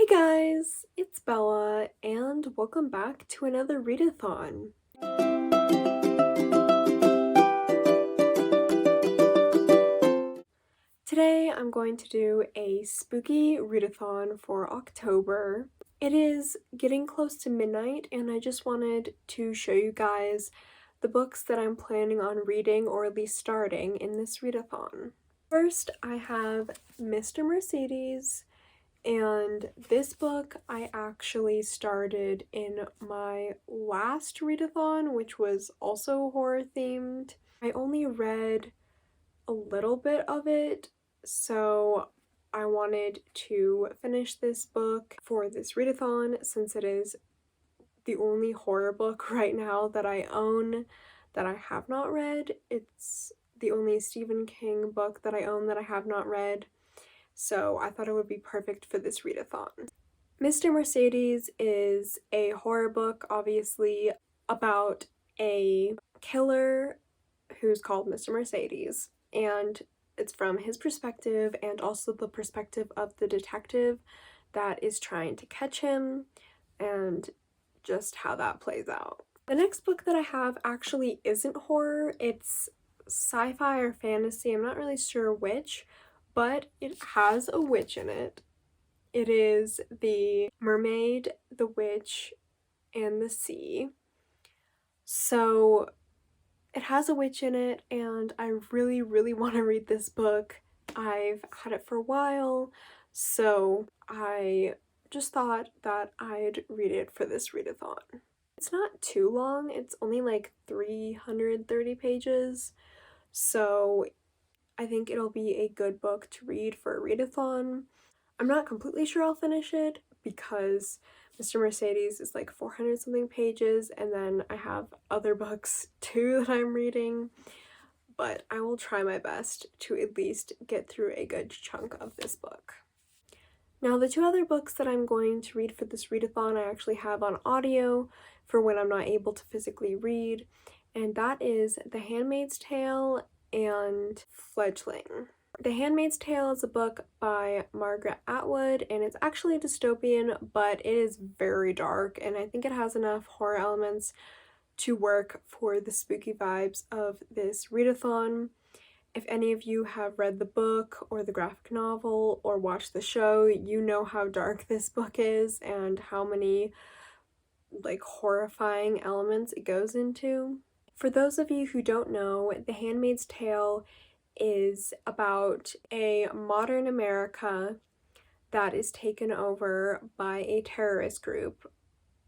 Guys, it's Bella, and welcome back to another Readathon. Today I'm going to do a spooky readathon for October. It is getting close to midnight, and I just wanted to show you guys the books that I'm planning on reading, or at least starting, in this readathon. First, I have Mr. Mercedes. And this book I actually started in my last readathon, which was also horror themed. I only read a little bit of it, so I wanted to finish this book for this readathon since it is the only horror book right now that I own that I have not read. It's the only Stephen King book that I own that I have not read. So I thought it would be perfect for this readathon. Mr. Mercedes is a horror book, obviously, about a killer who's called Mr. Mercedes, and it's from his perspective and also the perspective of the detective that is trying to catch him, and just how that plays out. The next book that I have actually isn't horror, it's sci-fi or fantasy, I'm not really sure which, but it has a witch in it. It is The Mermaid, the Witch, and the Sea. So it has a witch in it, and I really want to read this book. I've had it for a while, so I just thought that I'd read it for this readathon. It's not too long, it's only like 330 pages, so I think it'll be a good book to read for a readathon. I'm not completely sure I'll finish it because Mr. Mercedes is like 400 something pages, and then I have other books too that I'm reading, but I will try my best to at least get through a good chunk of this book. Now, the two other books that I'm going to read for this readathon I actually have on audio for when I'm not able to physically read, and that is The Handmaid's Tale and Fledgling. The Handmaid's Tale is a book by Margaret Atwood, and it's actually a dystopian, but it is very dark, and I think it has enough horror elements to work for the spooky vibes of this readathon. If any of you have read the book or the graphic novel or watched the show, you know how dark this book is and how many like horrifying elements it goes into. For those of you who don't know, The Handmaid's Tale is about a modern America that is taken over by a terrorist group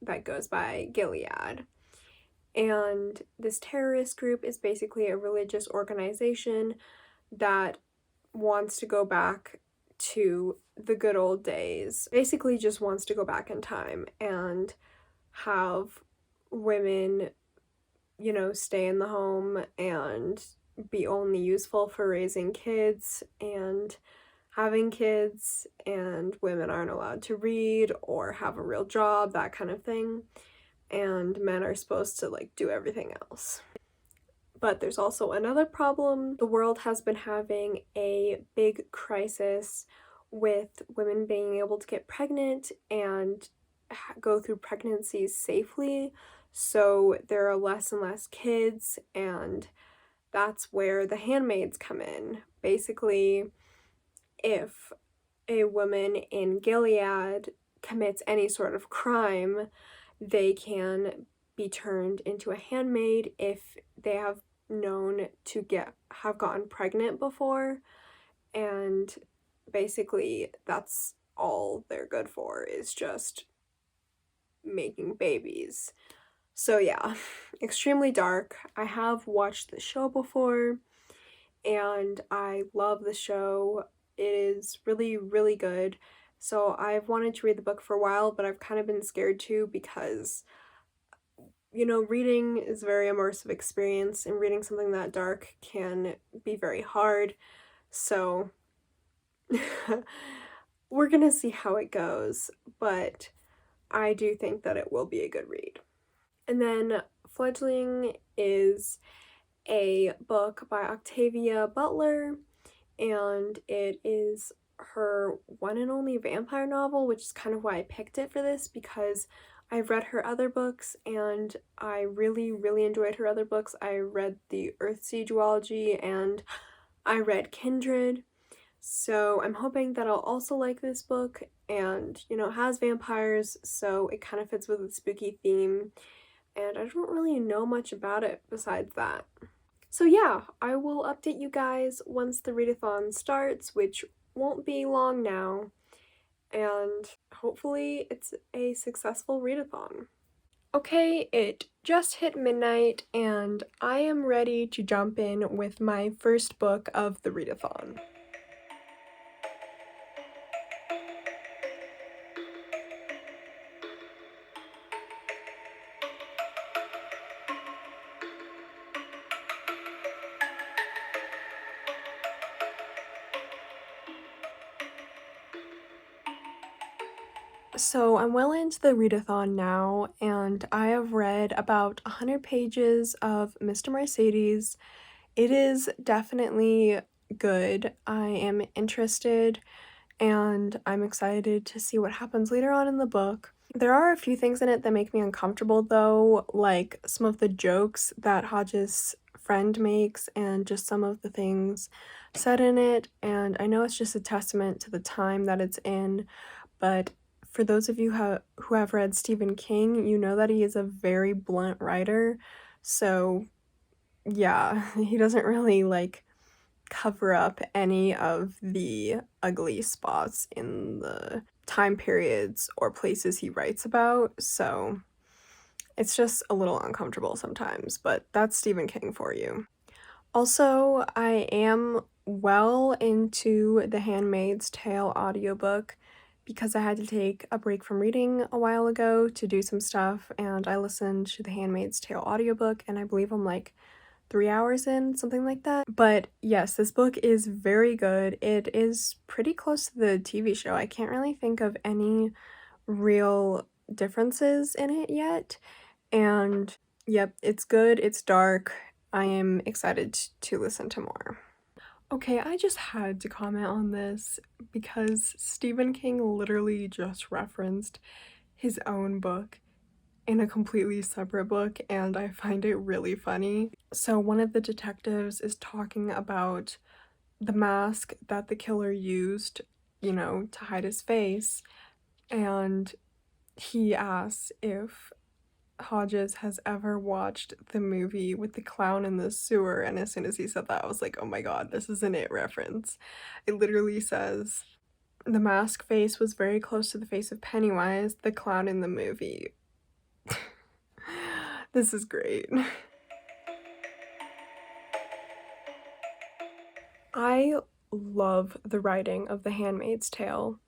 that goes by Gilead. And this terrorist group is basically a religious organization that wants to go back to the good old days. Basically just wants to go back in time and have women, you know, stay in the home and be only useful for raising kids and having kids, and women aren't allowed to read or have a real job, that kind of thing, and men are supposed to like do everything else. But there's also another problem. The world has been having a big crisis with women being able to get pregnant and go through pregnancies safely, so there are less and less kids, and that's where the handmaids come in. Basically, if a woman in Gilead commits any sort of crime, they can be turned into a handmaid if they have known to have gotten pregnant before, and basically that's all they're good for, is just making babies. So yeah, extremely dark. I have watched the show before, and I love the show. It is really good. So I've wanted to read the book for a while, but I've kind of been scared too because, you know, reading is a very immersive experience, and reading something that dark can be very hard. So we're gonna see how it goes, but I do think that it will be a good read. And then Fledgling is a book by Octavia Butler, and it is her one and only vampire novel, which is kind of why I picked it for this, because I've read her other books and I really, really enjoyed her other books. I read the Earthsea duology and I read Kindred. So I'm hoping that I'll also like this book, and you know, it has vampires, so it kind of fits with the spooky theme, and I don't really know much about it besides that. So yeah, I will update you guys once the readathon starts, which won't be long now, and hopefully it's a successful readathon. Okay, it just hit midnight and I am ready to jump in with my first book of the readathon. So I'm well into the readathon now, and I have read about 100 pages of Mr. Mercedes. It is definitely good. I am interested, and I'm excited to see what happens later on in the book. There are a few things in it that make me uncomfortable, though, like some of the jokes that Hodges' friend makes, and just some of the things said in it. And I know it's just a testament to the time that it's in, but for those of you who have read Stephen King, you know that he is a very blunt writer. So yeah, he doesn't really like cover up any of the ugly spots in the time periods or places he writes about. So it's just a little uncomfortable sometimes, but that's Stephen King for you. Also, I am well into the Handmaid's Tale audiobook because I had to take a break from reading a while ago to do some stuff, and I listened to the Handmaid's Tale audiobook, and I believe I'm like 3 hours in, something like that. But yes, this book is very good. It is pretty close to the TV show. I can't really think of any real differences in it yet. And yep, it's good, it's dark. I am excited to listen to more. Okay, I just had to comment on this because Stephen King literally just referenced his own book in a completely separate book, and I find it really funny. So one of the detectives is talking about the mask that the killer used, you know, to hide his face, and he asks if Hodges has ever watched the movie with the clown in the sewer, and as soon as he said that, I was like, oh my god, this is an It reference. It literally says, the mask face was very close to the face of Pennywise, the clown in the movie. This is great. I love the writing of The Handmaid's Tale.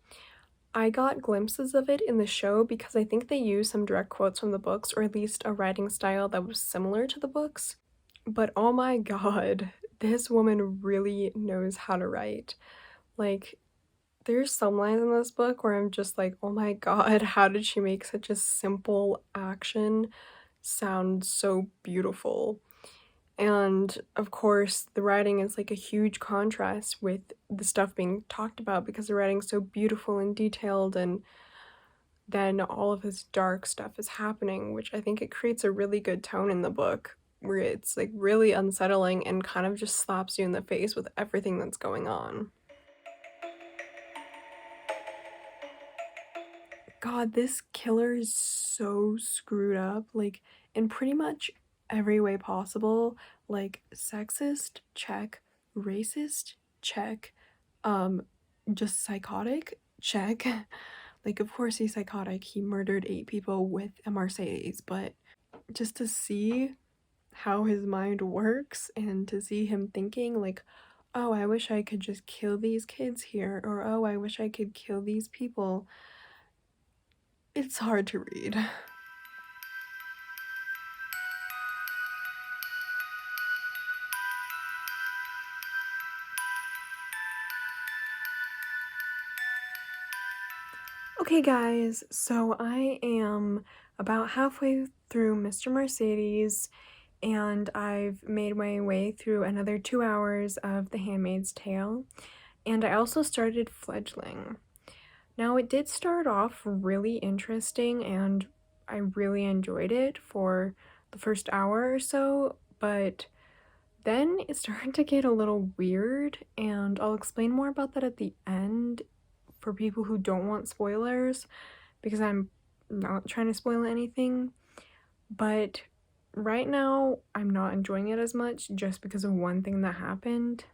I got glimpses of it in the show because I think they used some direct quotes from the books, or at least a writing style that was similar to the books. But oh my god, this woman really knows how to write. Like, there's some lines in this book where I'm just like, oh my god, how did she make such a simple action sound so beautiful? And of course, the writing is like a huge contrast with the stuff being talked about because the writing's so beautiful and detailed, and then all of this dark stuff is happening, which I think it creates a really good tone in the book where it's like really unsettling and kind of just slaps you in the face with everything that's going on. God, this killer is so screwed up, like, in pretty much every way possible. Like, sexist, check. Racist, check. Just psychotic, check. Like, of course he's psychotic. He murdered 8 people with a Mercedes, but just to see how his mind works and to see him thinking, like, oh, I wish I could just kill these kids here, or oh, I wish I could kill these people. It's hard to read. Okay guys, so I am about halfway through Mr. Mercedes, and I've made my way through another 2 hours of The Handmaid's Tale. and I also started Fledgling. Now, it did start off really interesting, and I really enjoyed it for the first hour or so, but then it started to get a little weird, and I'll explain more about that at the end for people who don't want spoilers, because I'm not trying to spoil anything. But right now, I'm not enjoying it as much just because of one thing that happened.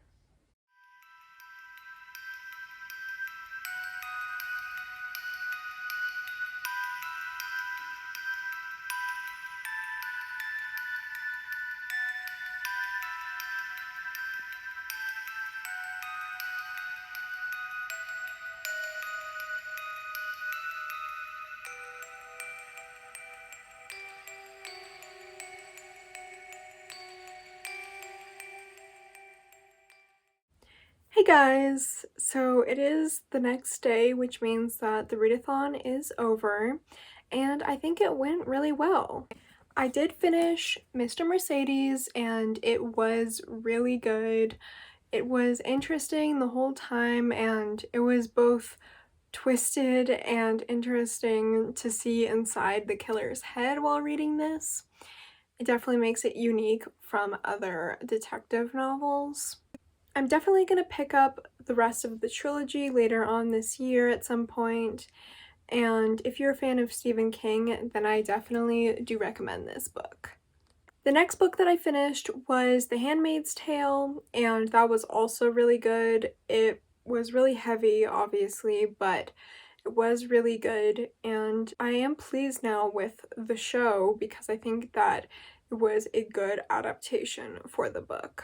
Hey guys! So it is the next day, which means that the readathon is over, and I think it went really well. I did finish Mr. Mercedes, and it was really good. It was interesting the whole time, and it was both twisted and interesting to see inside the killer's head while reading this. It definitely makes it unique from other detective novels. I'm definitely going to pick up the rest of the trilogy later on this year at some point, and if you're a fan of Stephen King, then I definitely do recommend this book. The next book that I finished was The Handmaid's Tale, and that was also really good. It was really heavy, obviously, but it was really good, and I am pleased now with the show because I think that it was a good adaptation for the book.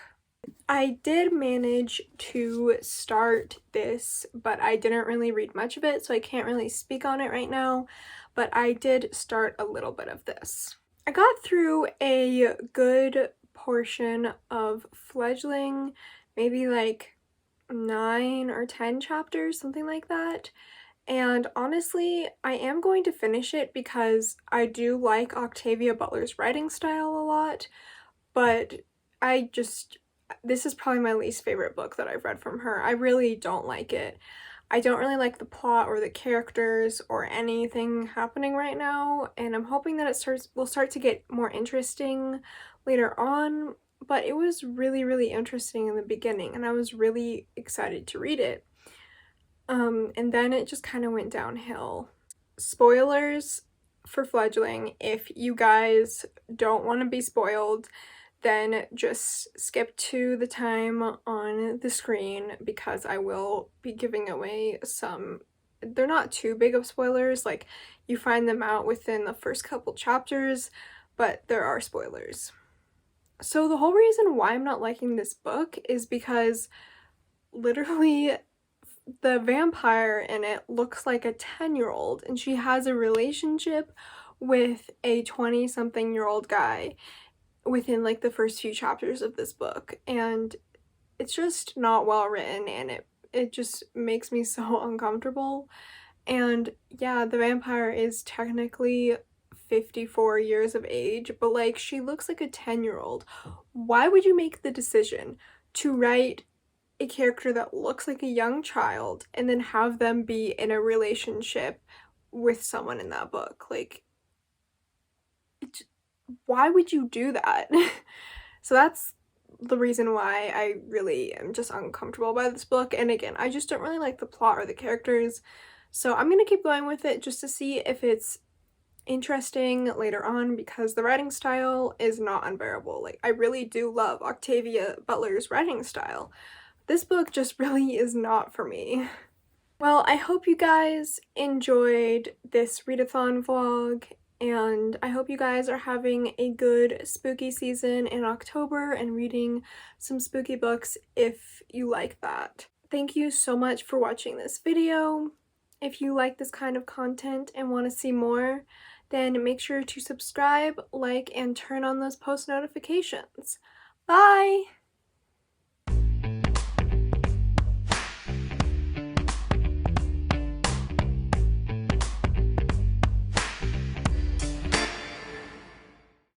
I did manage to start this, but I didn't really read much of it, so I can't really speak on it right now, but I did start a little bit of this. I got through a good portion of Fledgling, maybe like 9 or 10 chapters, something like that. And honestly, I am going to finish it because I do like Octavia Butler's writing style a lot, but this is probably my least favorite book that I've read from her. I really don't like it. I don't really like the plot or the characters or anything happening right now, and I'm hoping that will start to get more interesting later on, but it was really, really interesting in the beginning, and I was really excited to read it. And then it just kind of went downhill. Spoilers for Fledgling. If you guys don't want to be spoiled, then just skip to the time on the screen because I will be giving away some. They're not too big of spoilers, like you find them out within the first couple chapters, but there are spoilers. So the whole reason why I'm not liking this book is because literally the vampire in it looks like a 10-year-old, and she has a relationship with a 20-something-year-old guy within like the first few chapters of this book, and it's just not well written, and it just makes me so uncomfortable. And yeah, the vampire is technically 54 years of age, but like she looks like a 10-year-old. Why would you make the decision to write a character that looks like a young child and then have them be in a relationship with someone in that book? Like, why would you do that? So that's the reason why I really am just uncomfortable by this book. And again, I just don't really like the plot or the characters, so I'm gonna keep going with it just to see if it's interesting later on, because the writing style is not unbearable. Like, I really do love Octavia Butler's writing style. This book just really is not for me. Well, I hope you guys enjoyed this readathon vlog, and I hope you guys are having a good spooky season in October and reading some spooky books if you like that. Thank you so much for watching this video. If you like this kind of content and want to see more, then make sure to subscribe, like, and turn on those post notifications. Bye!